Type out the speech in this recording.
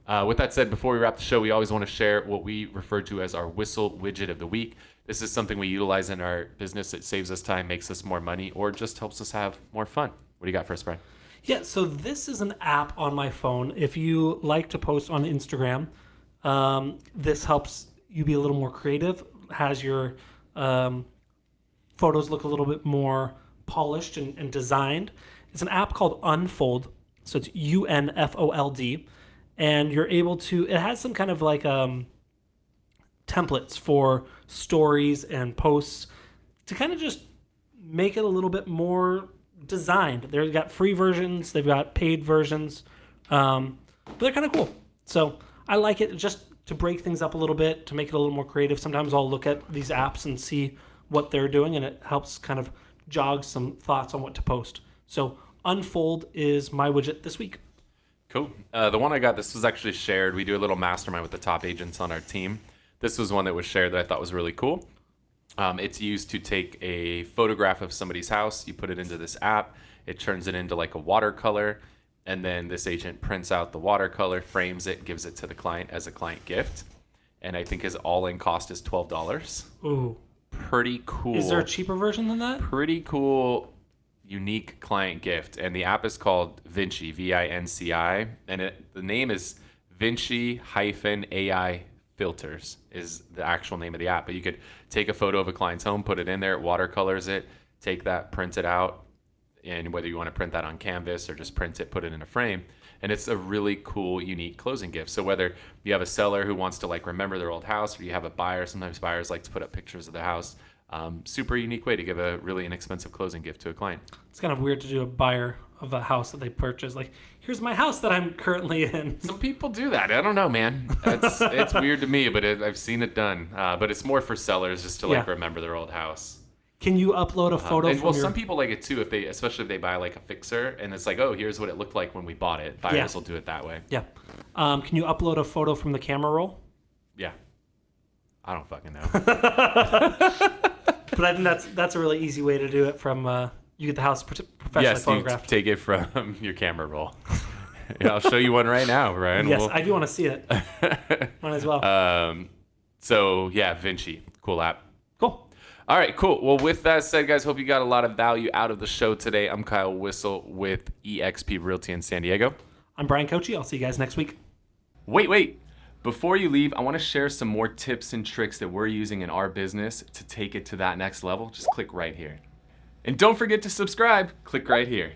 With that said, before we wrap the show, we always want to share what we refer to as our Whissel widget of the week. This is something we utilize in our business. It saves us time, makes us more money, or just helps us have more fun. What do you got for us, Brian? Yeah, so this is an app on my phone. If you like to post on Instagram, this helps you be a little more creative, has your photos look a little bit more polished and designed. It's an app called Unfold, so it's UNFOLD, and you're able to, it has some kind of like templates for stories and posts to kind of just make it a little bit more designed. They've got free versions, they've got paid versions, but they're kind of cool. So I like it just to break things up a little bit, to make it a little more creative. Sometimes I'll look at these apps and see what they're doing, and it helps kind of jog some thoughts on what to post. So Unfold is my widget this week. Cool. The one I got, this was actually shared. We do a little mastermind with the top agents on our team. This was one that was shared that I thought was really cool. It's used to take a photograph of somebody's house. You put it into this app. It turns it into like a watercolor. And then this agent prints out the watercolor, frames it, gives it to the client as a client gift. And I think his all-in cost is $12. Ooh. Pretty cool. Is there a cheaper version than that? Pretty cool, unique client gift. And the app is called Vinci, V-I-N-C-I. And the name is Vinci-AI Filters is the actual name of the app. But you could take a photo of a client's home, put it in there, it watercolors it, take that, print it out, and whether you want to print that on canvas or just print it, put it in a frame. And it's a really cool, unique closing gift. So whether you have a seller who wants to like remember their old house, or you have a buyer, sometimes buyers like to put up pictures of their house. Super unique way to give a really inexpensive closing gift to a client. It's kind of weird to do a buyer of a house that they purchase. Like, here's my house that I'm currently in. Some people do that. I don't know, man. It's weird to me, but I've seen it done. But it's more for sellers just to like remember their old house. Can you upload a photo from some people like it too, especially if they buy like a fixer and it's like, oh, here's what it looked like when we bought it. Buyers will do it that way. Yeah. Can you upload a photo from the camera roll? Yeah. I don't fucking know. But I think that's a really easy way to do it from you get the house professionally photographed. Yes, you take it from your camera roll. Yeah, I'll show you one right now, Ryan. Yes, I do want to see it. Might as well. So yeah, Vinci, cool app. Cool. All right, cool. Well, with that said, guys, hope you got a lot of value out of the show today. I'm Kyle Whissel with eXp Realty in San Diego. I'm Brian Kochi. I'll see you guys next week. Wait. Before you leave, I want to share some more tips and tricks that we're using in our business to take it to that next level. Just click right here. And don't forget to subscribe. Click right here.